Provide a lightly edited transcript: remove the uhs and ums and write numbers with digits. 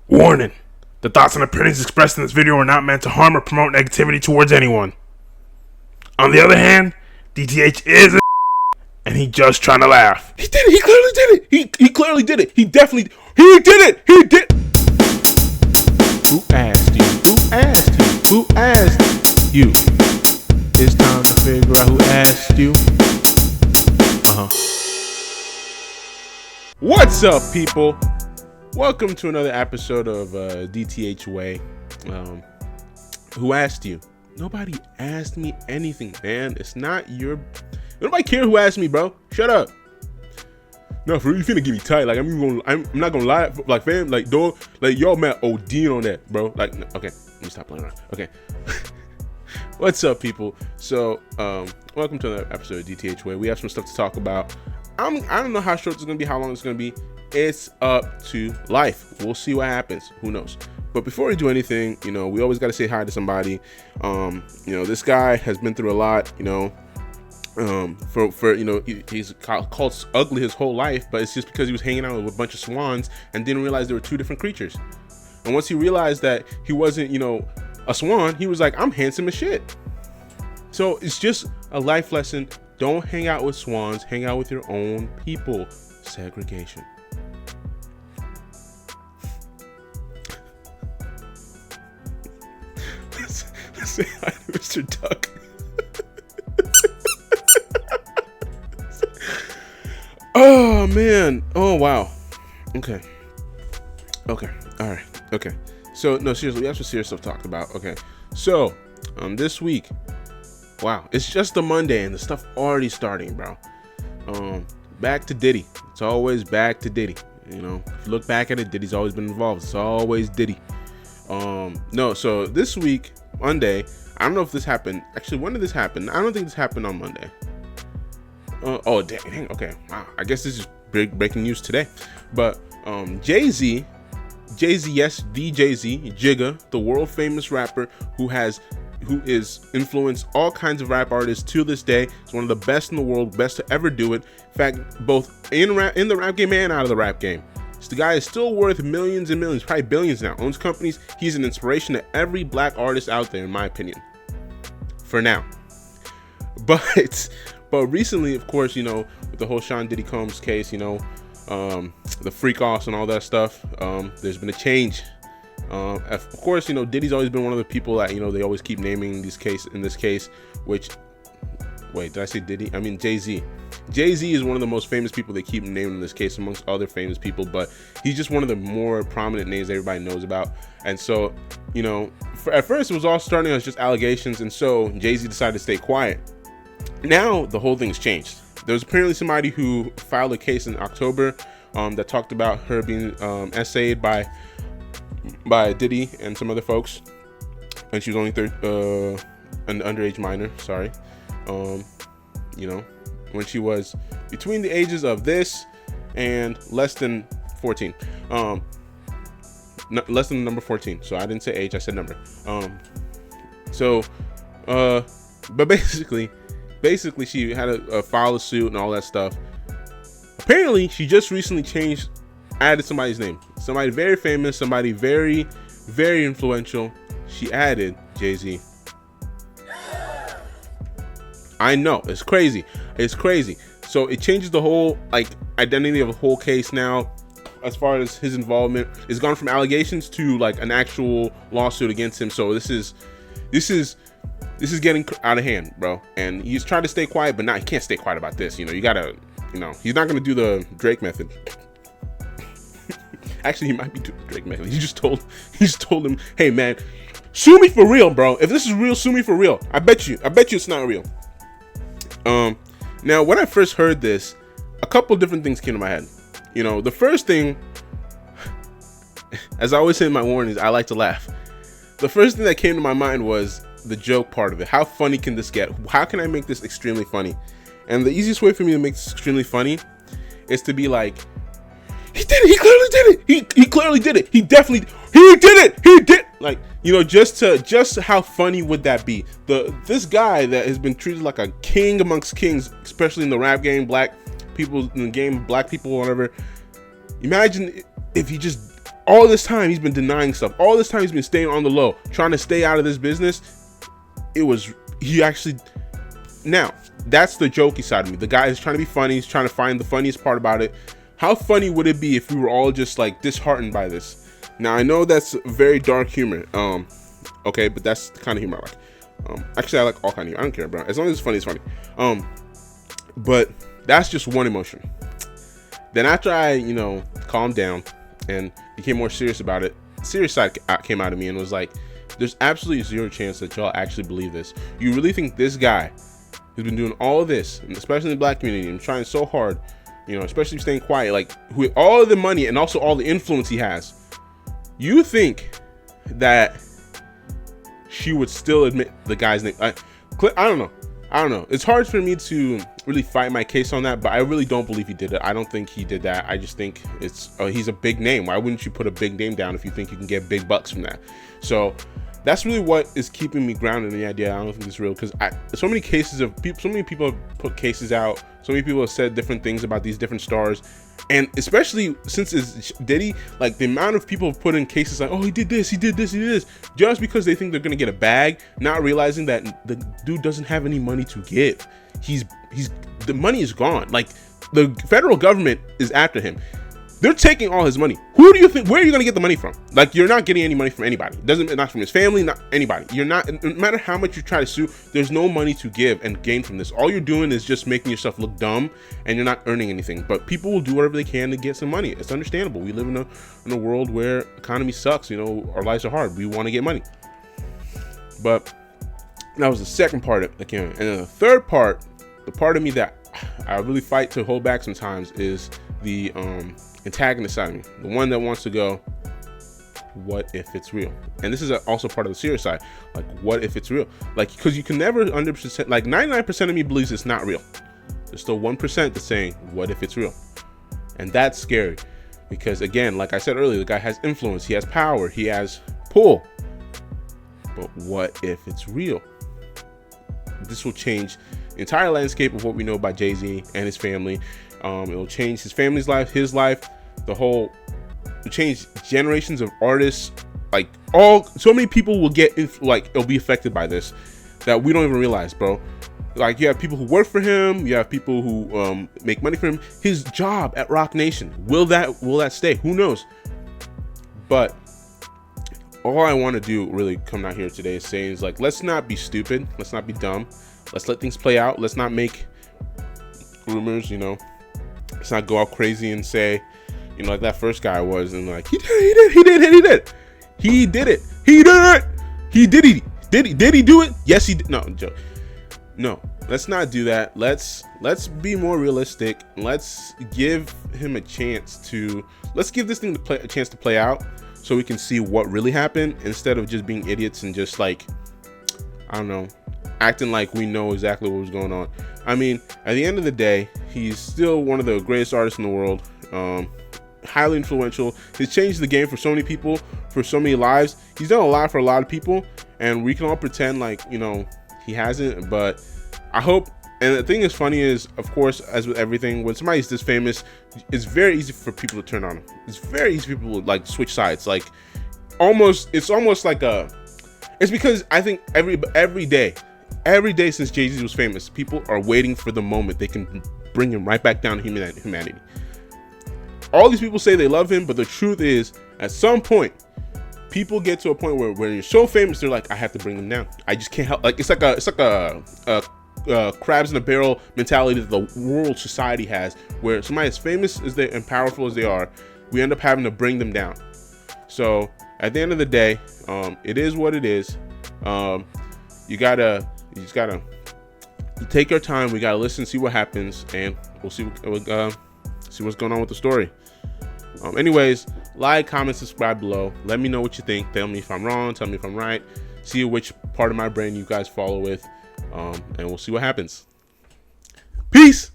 Warning. The thoughts and opinions expressed in this video are not meant to harm or promote negativity towards anyone. On the other hand, DTH is a and he just trying to laugh. He did it. He clearly did it. He clearly did it. He definitely. He did it. He did. Who asked you? Who asked you? Who asked you? It's time to figure out who asked you. What's up, people? Welcome to another episode of DTH WAY. Who asked you? Nobody asked me anything, man. It's not your. Nobody care who asked me, bro. Shut up. No, for real, you finna get me tight. Like I'm not gonna lie. Like fam, like dog, like y'all mad OD on that, bro. Like okay, let me stop playing around. Okay. What's up, people? So welcome to another episode of DTH WAY. We have some stuff to talk about. I don't know how short it's gonna be, how long it's gonna be. It's up to life. We'll see what happens. Who knows? But before we do anything, we always got to say hi to somebody. This guy has been through a lot. He's called ugly his whole life, but it's just because he was hanging out with a bunch of swans and didn't realize there were two different creatures. And once he realized that he wasn't, a swan, he was like, I'm handsome as shit. So it's just a life lesson. Don't hang out with swans. Hang out with your own people. Segregation. Let's say hi to Mr. Duck. Oh man. Oh wow. Okay. All right. Okay. So no, seriously, we have some serious stuff to talk about. Okay. So this week, wow, it's just a Monday and the stuff already starting, bro. Back to Diddy. It's always back to Diddy. If you look back at it, Diddy's always been involved. It's always Diddy. So this week, Monday, I don't know if this happened. Actually, when did this happen? I don't think this happened on Monday. Oh dang. Okay. Wow. I guess this is big breaking news today. But Jay-Z, yes, the Jay-Z, Jigga, the world famous rapper who is influenced all kinds of rap artists to this day. He's one of the best in the world, best to ever do it. In fact, both in the rap game and out of the rap game. So the guy is still worth millions and millions, probably billions now. Owns companies. He's an inspiration to every black artist out there, in my opinion. For now. But recently, of course, with the whole Sean Diddy Combs case, the freak offs and all that stuff, there's been a change. Of course, Diddy's always been one of the people that, they always keep naming in this case, which, wait, did I say Diddy? I mean, Jay-Z. Jay-Z is one of the most famous people they keep naming in this case amongst other famous people, but he's just one of the more prominent names everybody knows about. And so, at first it was all starting as just allegations, and so Jay-Z decided to stay quiet. Now the whole thing's changed. There's apparently somebody who filed a case in October that talked about her being essayed by Diddy and some other folks, and she was only an underage minor. Sorry, when she was between the ages of this and less than 14, less than the number 14. So I didn't say age, I said number. But basically she had a file a suit and all that stuff. Apparently she just recently added somebody's name, somebody very famous, somebody very, very influential. She added Jay-Z. I know, it's crazy. So it changes the whole identity of the whole case now. As far as his involvement, it's gone from allegations to an actual lawsuit against him. So this is getting out of hand, bro. And he's trying to stay quiet, but now he can't stay quiet about this. You gotta, he's not gonna do the Drake method. Actually, he might be doing the Drake method. He just told him, hey man, sue me for real, bro. If this is real, sue me for real. I bet you it's not real. Now when I first heard this, a couple different things came to my head. The first thing, as I always say in my warnings, I like to laugh. The first thing that came to my mind was the joke part of it. How funny can this get? How can I make this extremely funny? And the easiest way for me to make this extremely funny is to be like, he did it. He clearly did it. He clearly did it. He did it. He did. Just how funny would that be? This guy that has been treated like a king amongst kings, especially in the rap game, black people in the game, black people, whatever. Imagine if he just all this time he's been denying stuff. All this time he's been staying on the low, trying to stay out of this business. He actually, now that's the jokey side of me. The guy is trying to be funny. He's trying to find the funniest part about it. How funny would it be if we were all just like disheartened by this? Now I know that's very dark humor. Okay, but that's the kind of humor I like. Actually I like all kind of humor. I don't care, bro. As long as it's funny, it's funny. But that's just one emotion. Then after I, calmed down and became more serious about it, serious side came out of me and was like, there's absolutely zero chance that y'all actually believe this. You really think this guy who's been doing all of this, and especially in the black community, and trying so hard, especially staying quiet, like with all of the money and also all the influence he has, you think that she would still admit the guy's name? I don't know. It's hard for me to really fight my case on that, but I really don't believe he did it. I don't think he did that. I just think he's a big name. Why wouldn't you put a big name down if you think you can get big bucks from that? So that's really what is keeping me grounded in the idea. I don't think it's real, because so many people have put cases out. So many people have said different things about these different stars. And especially since it's Diddy, like the amount of people have put in cases like, oh, he did this, just because they think they're gonna get a bag, not realizing that the dude doesn't have any money to give. The money is gone. Like the federal government is after him. They're taking all his money. Who do you think? Where are you gonna get the money from? Like, you're not getting any money from anybody. Not from his family, not anybody. You're not. No matter how much you try to sue, there's no money to give and gain from this. All you're doing is just making yourself look dumb, and you're not earning anything. But people will do whatever they can to get some money. It's understandable. We live in a world where economy sucks. Our lives are hard. We want to get money. But that was the second part that came in. And then the third part, the part of me that I really fight to hold back sometimes, is the antagonist side of me, the one that wants to go, what if it's real? And this is also part of the serious side, like, what if it's real? Like, because you can never 100%, like 99% of me believes it's not real. There's still 1% that's saying, what if it's real? And that's scary, because again, like I said earlier, the guy has influence, he has power, he has pull. But what if it's real? This will change the entire landscape of what we know about Jay-Z and his family. It will change his family's life, his life, it'll change generations of artists. Like, so many people will it'll be affected by this that we don't even realize, bro. Like, you have people who work for him, you have people who make money for him. His job at Rock Nation, will that stay? Who knows? But all I want to do, really, come out here today is saying, is like, let's not be stupid, let's not be dumb, let's let things play out, let's not make rumors, let's not go out crazy and say, like that first guy was, and like, he did he do it? Yes, he did. No, joke. No, let's not do that. Let's be more realistic. Let's give him a chance let's give this thing a chance to play out, so we can see what really happened, instead of just being idiots and just like, I don't know, acting like we know exactly what was going on. I mean, at the end of the day, he's still one of the greatest artists in the world, highly influential. He's changed the game for so many people, for so many lives. He's done a lot for a lot of people, and we can all pretend like, he hasn't. But I hope, and the thing is funny is, of course, as with everything, when somebody's this famous, it's very easy for people to turn on him. It's very easy for people to like switch sides. Like, it's almost like it's because I think every day since Jay-Z was famous, people are waiting for the moment they can bring him right back down to humanity. All these people say they love him, but the truth is, at some point, people get to a point where you're so famous, they're like, I have to bring them down. I just can't help. Like, it's like a crabs in a barrel mentality that the world society has, where somebody as famous as they and powerful as they are, we end up having to bring them down. So at the end of the day, it is what it is. You just gotta take your time. We gotta listen, see what happens, and we'll see what's going on with the story. Anyways, like, comment, subscribe below. Let me know what you think. Tell me if I'm wrong, tell me if I'm right. See which part of my brain you guys follow with, and we'll see what happens. Peace.